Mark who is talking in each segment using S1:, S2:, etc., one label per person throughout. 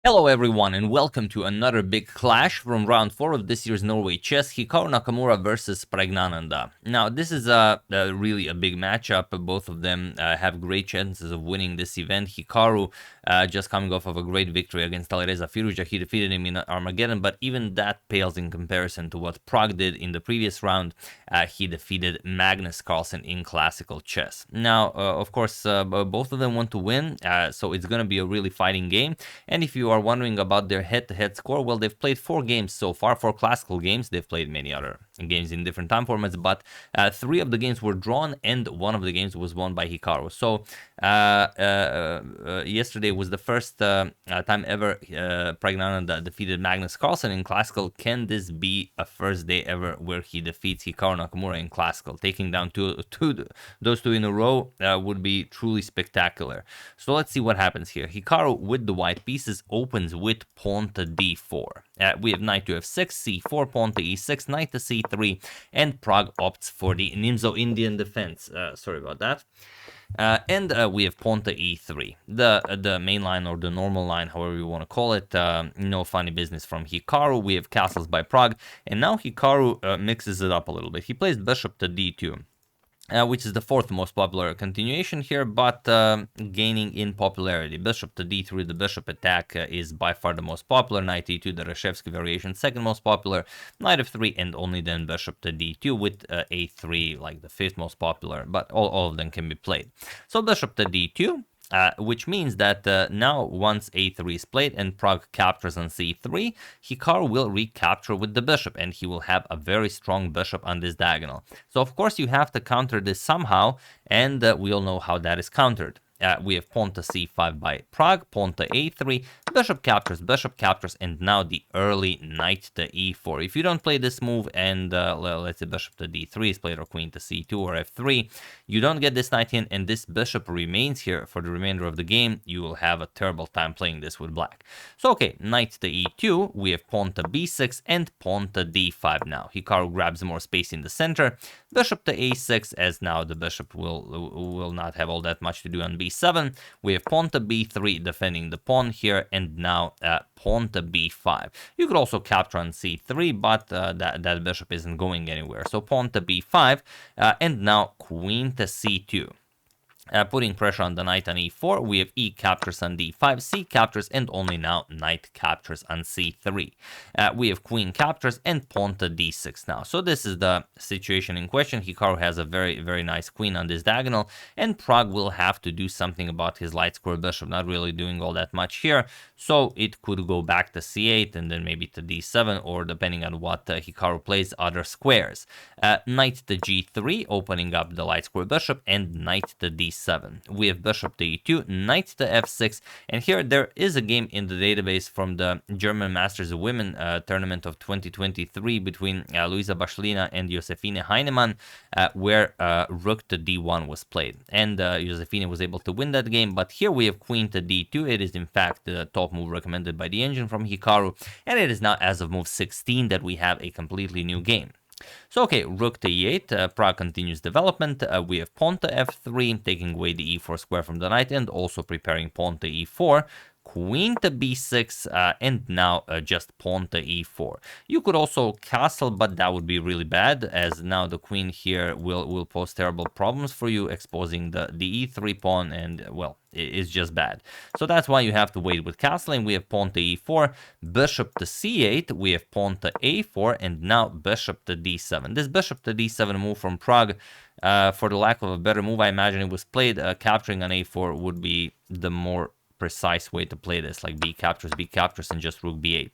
S1: Hello everyone and welcome to another big clash from round 4 of this year's Norway Chess, Hikaru Nakamura versus Praggnanandhaa. Now this is really a big matchup. Both of them have great chances of winning this event. Hikaru just coming off of a great victory against Alireza Firouzja. He defeated him in Armageddon, but even that pales in comparison to what Pragg did in the previous round. He defeated Magnus Carlsen in classical chess. Now, of course, both of them want to win, so it's going to be a really fighting game. And if you are wondering about their head-to-head score, well, they've played 4 games so far, 4 classical games. They've played many other games in different time formats, but 3 of the games were drawn and 1 of the games was won by Hikaru. So yesterday was the first time ever Praggnanandhaa defeated Magnus Carlsen in classical. Can this be a first day ever where he defeats Hikaru Nakamura in classical? Taking down those two in a row would be truly spectacular. So let's see what happens here. Hikaru with the white pieces opens with pawn to d4. We have knight to f6, c4, pawn to e6, knight to c3, and Pragg opts for the Nimzo-Indian defense. Sorry about that. And we have pawn to e3, the main line or the normal line, however you want to call it. No funny business from Hikaru. We have castles by Pragg, and now Hikaru mixes it up a little bit. He plays bishop to d2. Which is the 4th most popular continuation here, but gaining in popularity. Bishop to d3, the bishop attack is by far the most popular. Knight e2, the Reshevsky variation, 2nd most popular. Knight f3, and only then bishop to d2 with a3, like the 5th most popular, but all of them can be played. So bishop to d2. Which means that now once a3 is played and Pragg captures on c3, Hikaru will recapture with the bishop, and he will have a very strong bishop on this diagonal. So of course you have to counter this somehow, and we all know how that is countered. We have pawn to c5 by Pragg, pawn to a3, bishop captures, and now the early knight to e4. If you don't play this move and let's say bishop to d3 is played, or queen to c2 or f3, you don't get this knight in, and this bishop remains here for the remainder of the game. You will have a terrible time playing this with black. So okay, knight to e2, we have pawn to b6 and pawn to d5 now. Hikaru grabs more space in the center, bishop to a6, as now the bishop will not have all that much to do on b7. We have pawn to b3 defending the pawn here, and now pawn to b5. You could also capture on c3, but that bishop isn't going anywhere. So pawn to b5, and now queen to c2. Putting pressure on the knight on e4, we have e captures on d5, c captures, and only now knight captures on c3. We have queen captures and pawn to d6 now. So this is the situation in question. Hikaru has a very, very nice queen on this diagonal, and Pragg will have to do something about his light square bishop. Not really doing all that much here, so it could go back to c8 and then maybe to d7, or depending on what Hikaru plays, other squares. Knight to g3, opening up the light square bishop, and knight to d7. We have bishop to e2, knight to f6, and here there is a game in the database from the German Masters of Women tournament of 2023 between Luisa Baschlina and Josefine Heinemann, where rook to d1 was played, and Josefine was able to win that game. But here we have queen to d2. It is in fact the top move recommended by the engine from Hikaru, and it is now as of move 16 that we have a completely new game. So okay, rook to e8, Pragg continues development. We have pawn to f3, taking away the e4 square from the knight, and also preparing pawn to e4. Queen to b6, and now just pawn to e4. You could also castle, but that would be really bad, as now the queen here will pose terrible problems for you, exposing the e3 pawn, and well, it's just bad. So that's why you have to wait with castling. We have pawn to e4, bishop to c8, we have pawn to a4, and now bishop to d7. This bishop to d7 move from Pragg, for the lack of a better move, I imagine it was played, capturing on a4 would be the more precise way to play this, like b captures, and just rook b8.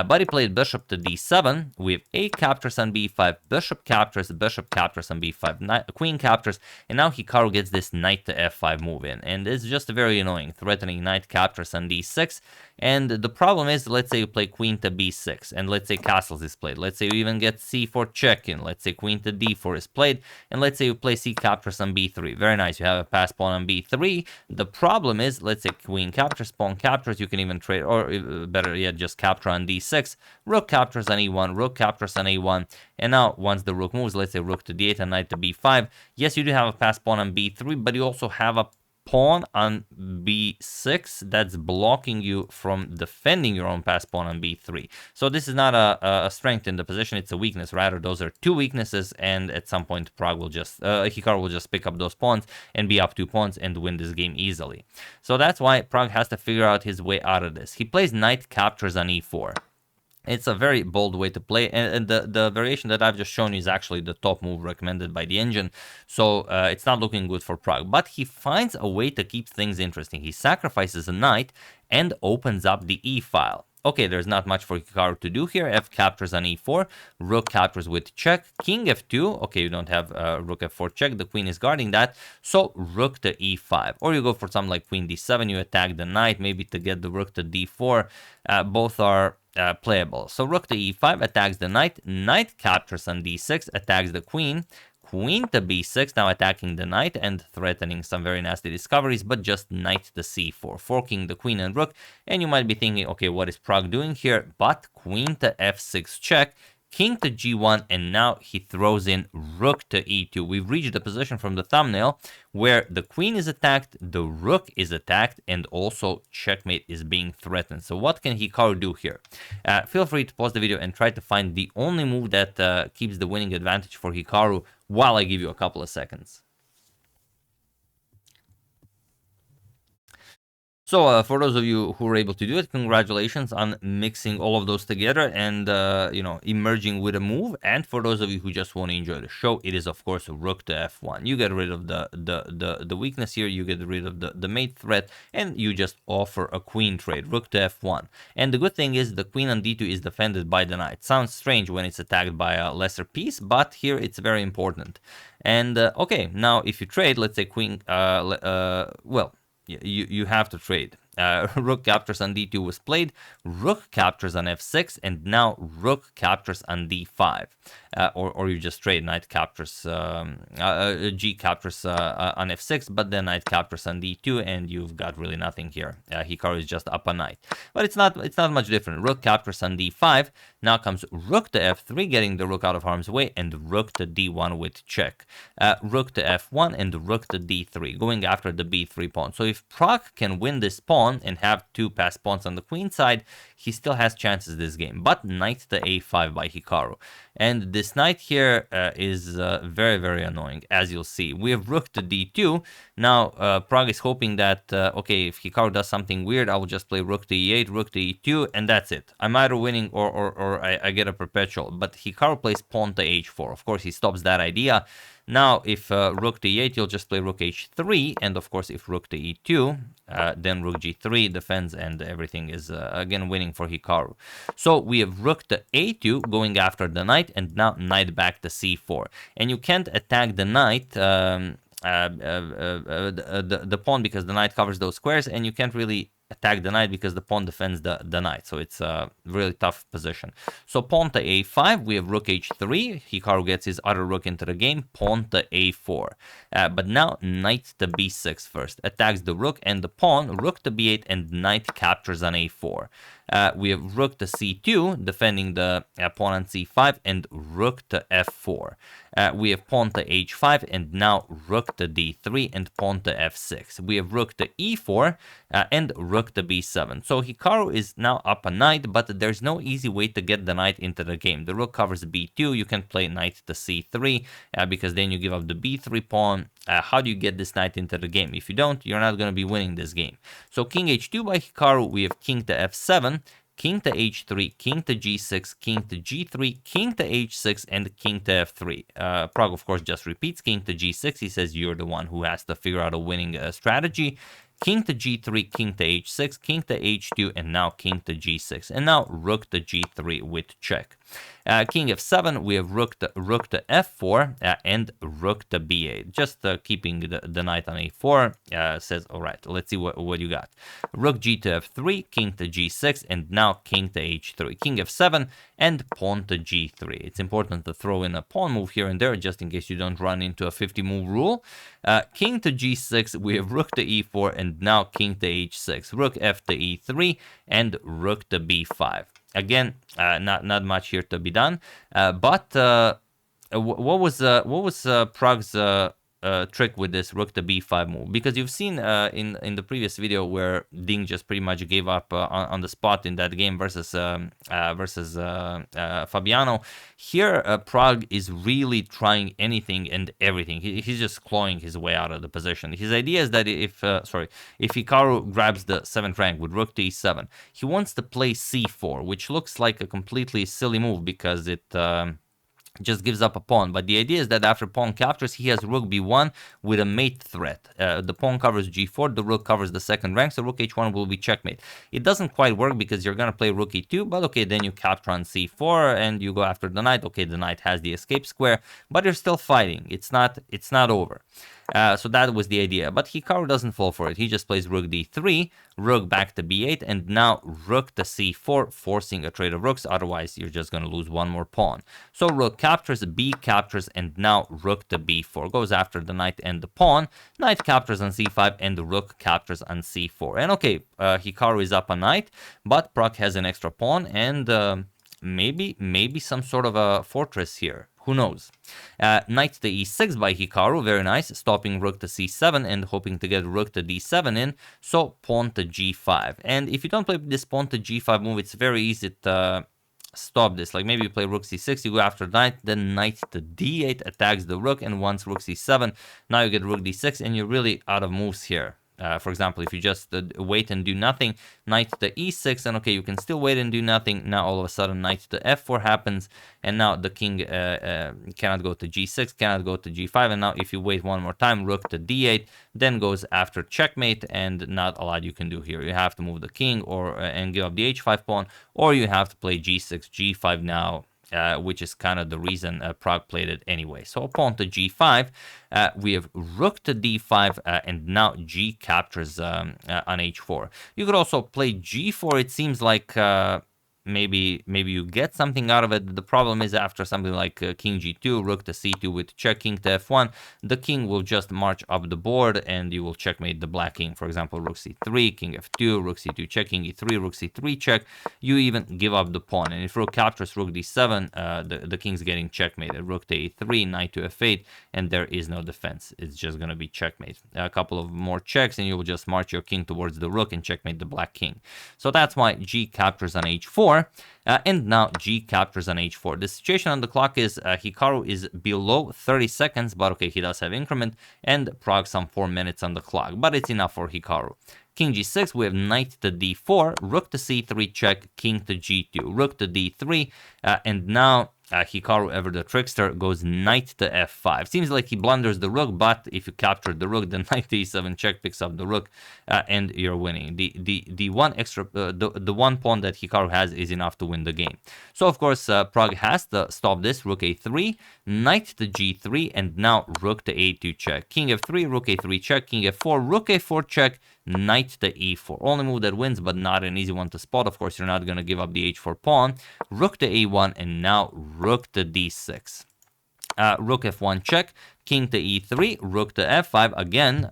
S1: But he played bishop to d7. We have a captures on b5, bishop captures on b5, queen captures, and now Hikaru gets this knight to f5 move in, and it's just very annoying, threatening knight captures on d6. And the problem is, let's say you play queen to b6, and let's say castles is played. Let's say you even get c4 check in. Let's say queen to d4 is played, and let's say you play c captures on b3. Very nice, you have a pass pawn on b3. The problem is, let's say queen captures, pawn captures, you can even trade, or better yet, just capture on d6. Rook captures on e1, rook captures on a1, and now once the rook moves, let's say rook to d8 and knight to b5. Yes, you do have a pass pawn on b3, but you also have a pawn on b6 that's blocking you from defending your own passed pawn on b3. So this is not a strength in the position, it's a weakness. Rather, those are two weaknesses, and at some point Pragg will just Hikaru will just pick up those pawns and be up 2 pawns and win this game easily. So that's why Pragg has to figure out his way out of this. He plays knight captures on e4. It's a very bold way to play, and the variation that I've just shown you is actually the top move recommended by the engine, so it's not looking good for Pragg. But he finds a way to keep things interesting. He sacrifices a knight and opens up the e-file. Okay, there's not much for Hikaru to do here. F captures on e4, rook captures with check, king f2. Okay, you don't have rook f4 check, the queen is guarding that, so rook to e5. Or you go for something like queen d7, you attack the knight, maybe to get the rook to d4. Both are playable. So rook to e5 attacks the knight, knight captures on d6, attacks the queen, queen to b6, now attacking the knight and threatening some very nasty discoveries, but just knight to c4, forking the queen and rook. And you might be thinking, okay, what is Pragg doing here? But queen to f6 check, king to g1, and now he throws in rook to e2. We've reached the position from the thumbnail where the queen is attacked, the rook is attacked, and also checkmate is being threatened. So what can Hikaru do here? Feel free to pause the video and try to find the only move that keeps the winning advantage for Hikaru while I give you a couple of seconds. So for those of you who were able to do it, congratulations on mixing all of those together and emerging with a move. And for those of you who just want to enjoy the show, it is of course rook to f1. You get rid of the weakness here, you get rid of the mate threat, and you just offer a queen trade, rook to f1. And the good thing is the queen on d2 is defended by the knight. Sounds strange when it's attacked by a lesser piece, but here it's very important. And okay, now if you trade, let's say queen, well, you have to trade. Rook captures on d2 was played, rook captures on f6, and now rook captures on d5. Or you just trade, knight captures, g captures on f6, but then knight captures on d2, and you've got really nothing here. Hikaru is just up a knight. But it's not much different. Rook captures on d5, now comes rook to f3, getting the rook out of harm's way, and rook to d1 with check. Rook to f1 and rook to d3, going after the b3 pawn. So if Pragg can win this pawn and have 2 passed pawns on the queen side, he still has chances this game. But knight to a5 by Hikaru. And this knight here is very, very annoying, as you'll see. We have rook to d2. Now, Pragg is hoping that, okay, if Hikaru does something weird, I will just play rook to e8, rook to e2, and that's it. I'm either winning or I get a perpetual. But Hikaru plays pawn to h4. Of course, he stops that idea. Now, if rook to e8, you'll just play rook h3, and of course, if rook to e2, then rook g3 defends, and everything is again winning for Hikaru. So we have rook to a2 going after the knight, and now knight back to c4. And you can't attack the knight, the pawn, because the knight covers those squares, and you can't really attack the knight because the pawn defends the knight. So it's a really tough position. So pawn to a5, we have rook h3. Hikaru gets his other rook into the game, pawn to a4. But now knight to b6 first. Attacks the rook and the pawn, rook to b8, and knight captures on a4. We have rook to c2, defending the pawn on c5, and rook to f4. We have pawn to h5, and now rook to d3, and pawn to f6. We have rook to e4, and rook to b7. So Hikaru is now up a knight, but there's no easy way to get the knight into the game. The rook covers b2, you can play knight to c3, because then you give up the b3 pawn. How do you get this knight into the game? If you don't, you're not going to be winning this game. So king h2 by Hikaru, we have king to f7, king to h3, king to g6, king to g3, king to h6, and king to f3. Pragg, of course, just repeats king to g6. He says you're the one who has to figure out a winning strategy. King to g3, king to h6, king to h2, and now king to g6. And now rook to g3 with check. King f7, we have rook to f4 and rook to b8. Just keeping the knight on a4 says, all right, let's see what you got. Rook g to f3, king to g6, and now king to h3. King f7 and pawn to g3. It's important to throw in a pawn move here and there just in case you don't run into a 50-move rule. King to g6, we have rook to e4, and now king to h6. Rook f to e3 and rook to b5. Again, not much here to be done. But what was Pragg's trick with this rook to b5 move, because you've seen in the previous video where Ding just pretty much gave up on the spot in that game versus Fabiano. Here Pragg is really trying anything and everything. He's just clawing his way out of the position. His idea is that if Hikaru grabs the 7th rank with rook to e7, he wants to play c4, which looks like a completely silly move because it just gives up a pawn. But the idea is that after pawn captures, he has rook b1 with a mate threat. The pawn covers g4, the rook covers the 2nd rank, so rook h1 will be checkmate. It doesn't quite work because you're going to play rook e2, but okay, then you capture on c4 and you go after the knight. Okay, the knight has the escape square, but you're still fighting. It's not over. So that was the idea, but Hikaru doesn't fall for it. He just plays rook d3, rook back to b8, and now rook to c4, forcing a trade of rooks. Otherwise, you're just going to lose one more pawn. So rook captures, b captures, and now rook to b4. Goes after the knight and the pawn. Knight captures on c5, and the rook captures on c4. And okay, Hikaru is up a knight, but Pragg has an extra pawn, and maybe some sort of a fortress here. Who knows? Knight to e6 by Hikaru, very nice, stopping rook to c7 and hoping to get rook to d7 in, so pawn to g5. And if you don't play this pawn to g5 move, it's very easy to stop this. Like maybe you play rook c6, you go after knight, then knight to d8 attacks the rook, and once rook c7, now you get rook d6, and you're really out of moves here. For example, if you just wait and do nothing, knight to e6, and okay, you can still wait and do nothing. Now all of a sudden knight to f4 happens, and now the king cannot go to g6, cannot go to g5, and now if you wait one more time, rook to d8, then goes after checkmate, and not a lot you can do here. You have to move the king or and give up the h5 pawn, or you have to play g6, g5 now. Which is kind of the reason Pragg played it anyway. So pawn to g5, we have rook to d5, and now g captures on h4. You could also play g4. It seems like maybe you get something out of it. The problem is after something like king g2, rook to c2 with check, king to f1, the king will just march up the board and you will checkmate the black king. For example, rook c3, king f2, rook c2 check, king e3, rook c3 check. You even give up the pawn. And if rook captures rook d7, the king's getting checkmated. Rook to a3, knight to f8, and there is no defense. It's just going to be checkmate. A couple of more checks and you will just march your king towards the rook and checkmate the black king. So that's why g captures on h4. And now g captures on h4. The situation on the clock is Hikaru is below 30 seconds, but okay, he does have increment, and Pragg some 4 minutes on the clock, but it's enough for Hikaru. King g6, we have knight to d4, rook to c3 check, king to g2, rook to d3, and now Hikaru, ever the trickster, goes knight to f5. Seems like he blunders the rook, but if you capture the rook, then knight to e7 check picks up the rook, and you're winning. The one extra, the one pawn that Hikaru has is enough to win the game. So of course, Pragg has to stop this. Rook a3, knight to g3, and now rook to a2 check. King f3, rook a3 check, king f4, rook a4 check, knight to e4. Only move that wins, but not an easy one to spot. Of course, you're not going to give up the h4 pawn. Rook to a1, and now rook to d6. Rook f1 check, king to e3, rook to f5. Again,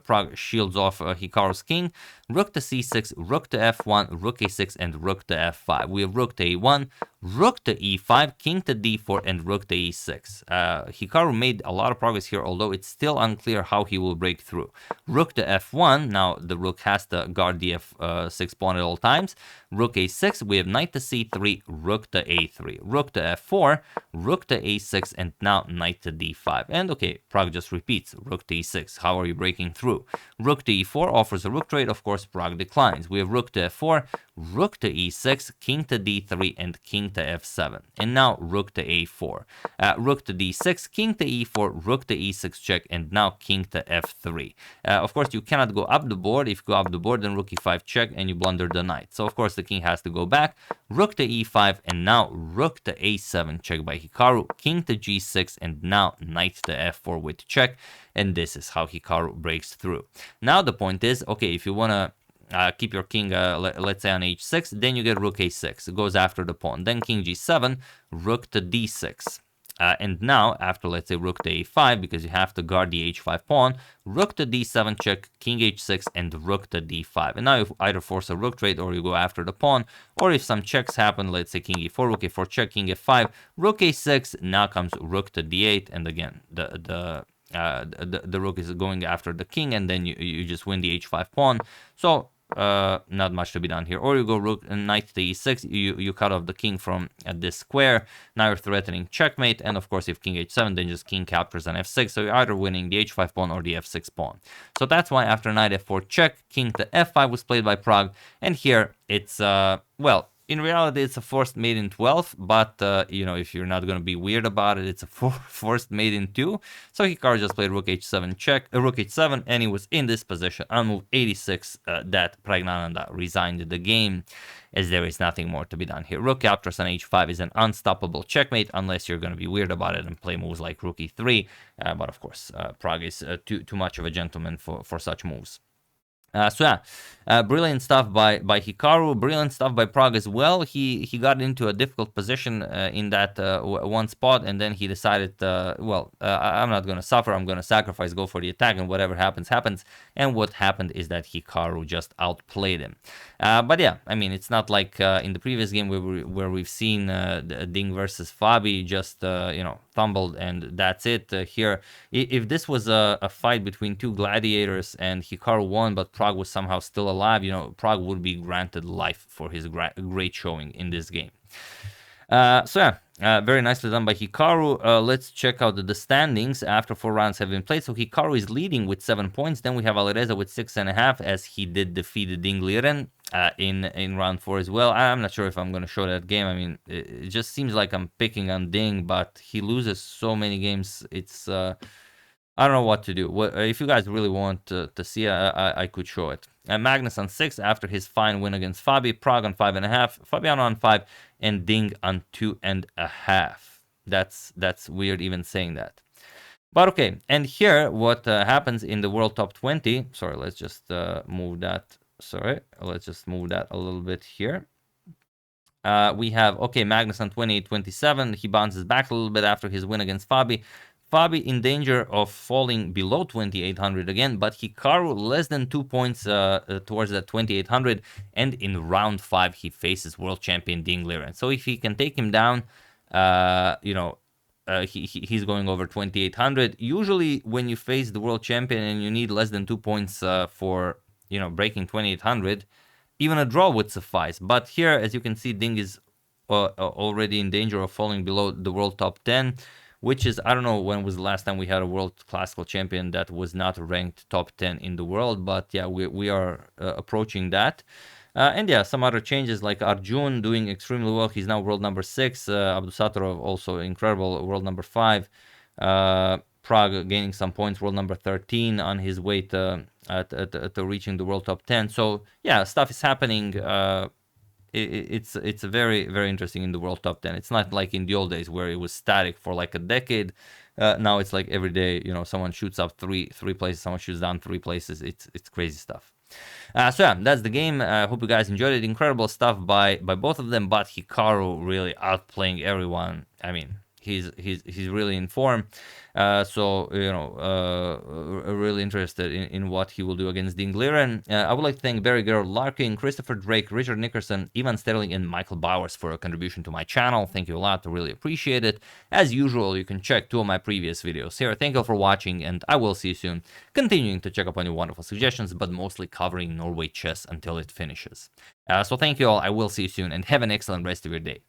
S1: Pragg shields off Hikaru's king. Rook to c6, rook to f1, rook a6, and rook to f5. We have rook to a1, rook to e5, king to d4, and rook to e6. Hikaru made a lot of progress here, although it's still unclear how he will break through. Rook to f1, now the rook has to guard the f6 pawn at all times. Rook a6, we have knight to c3, rook to a3, rook to f4, rook to a6, and now knight to d5. And okay, Pragg just repeats, rook to e6. How are you breaking through? Rook to e4 offers a rook trade. Of course, Pragg declines. We have rook to f4, rook to e6, king to d3, and king to f7. And now rook to a4. Rook to d6, king to e4, rook to e6 check, and now king to f3. Of course, you cannot go up the board. If you go up the board, then rook e5 check, and you blunder the knight. So of course, the king has to go back. Rook to e5, and now rook to a7 check by Hikaru, king to g6, and now knight to f4 with check. And this is how Hikaru breaks through. Now the point is, okay, if you want to keep your king, let's say on h6, then you get rook a6. It goes after the pawn. Then king g7, rook to d6. And now, after, let's say, rook to a5, because you have to guard the h5 pawn, rook to d7 check, king h6, and rook to d5. And now you either force a rook trade or you go after the pawn, or if some checks happen, let's say king e4, rook a4 check, king f5, rook a6, now comes rook to d8, and again, the the rook is going after the king, and then you just win the h5 pawn. So not much to be done here. Or you go rook and knight to e6, you cut off the king from this square. Now you're threatening checkmate, and of course if king h7, then just king captures on f6, so you're either winning the h5 pawn or the f6 pawn. So that's why after knight f4 check, king to f5 was played by Pragg, and here it's well, in reality, it's a forced mate in 12, but, you know, if you're not going to be weird about it, it's a forced mate in 2. So Hikaru just played rook h7 check, rook h7, and he was in this position on move 86 that Praggnanandhaa resigned the game, as there is nothing more to be done here. Rook captures on h5 is an unstoppable checkmate, unless you're going to be weird about it and play moves like rook e3, but of course, Pragg is too much of a gentleman for such moves. So yeah, brilliant stuff by Hikaru, brilliant stuff by Pragg as well. He got into a difficult position in that one spot, and then he decided, well, I'm not going to suffer, I'm going to sacrifice, go for the attack, and whatever happens, happens. And what happened is that Hikaru just outplayed him. But yeah, I mean, it's not like in the previous game where we've seen Ding versus Fabi just, you know, tumbled and that's it. Here, if this was a fight between two gladiators and Hikaru won, but Pragg was somehow still alive, you know, Pragg would be granted life for his great showing in this game. So yeah, very nicely done by Hikaru. Let's check out the standings after 4 rounds have been played. So Hikaru is leading with 7 points. Then we have Alireza with 6.5, as he did defeat Ding Liren in round 4 as well. I'm not sure if I'm going to show that game. I mean, it just seems like I'm picking on Ding, but he loses so many games. It's I don't know what to do. If you guys really want to see, I could show it. Magnus on 6 after his fine win against Fabi. Pragg on 5.5. Fabiano on 5. And Ding on 2.5. That's weird even saying that. But okay, and here what happens in the World Top 20. Sorry, let's just move that. Sorry, let's just move that a little bit here. We have, okay, Magnus on 28-27. He bounces back a little bit after his win against Fabi. Fabi in danger of falling below 2800 again, but Hikaru less than 2 points towards that 2800, and in round 5 he faces world champion Ding Liren. So if he can take him down, you know, he's going over 2800. Usually when you face the world champion and you need less than 2 points for, you know, breaking 2800, even a draw would suffice. But here, as you can see, Ding is already in danger of falling below the world top 10. Which is, I don't know when was the last time we had a world classical champion that was not ranked top 10 in the world, but yeah, we are approaching that. And yeah, some other changes like Arjun doing extremely well. He's now world number 6. Abdusattorov also incredible, world number 5. Pragg gaining some points, world number 13 on his way to reaching the world top 10. So yeah, stuff is happening. It's very, very interesting in the world top 10. It's not like in the old days where it was static for like a decade. Now it's like every day, you know, someone shoots up three places, someone shoots down 3 places. It's crazy stuff. So yeah, that's the game. I hope you guys enjoyed it. Incredible stuff by both of them, but Hikaru really outplaying everyone. I mean, he's really in form. So, you know, really interested in what he will do against Ding Liren. I would like to thank Barry Gerald Larkin, Christopher Drake, Richard Nickerson, Ivan Sterling, and Michael Bowers for a contribution to my channel. Thank you a lot. I really appreciate it. As usual, you can check 2 of my previous videos here. Thank you for watching, and I will see you soon, continuing to check up on your wonderful suggestions, but mostly covering Norway chess until it finishes. So thank you all. I will see you soon, and have an excellent rest of your day.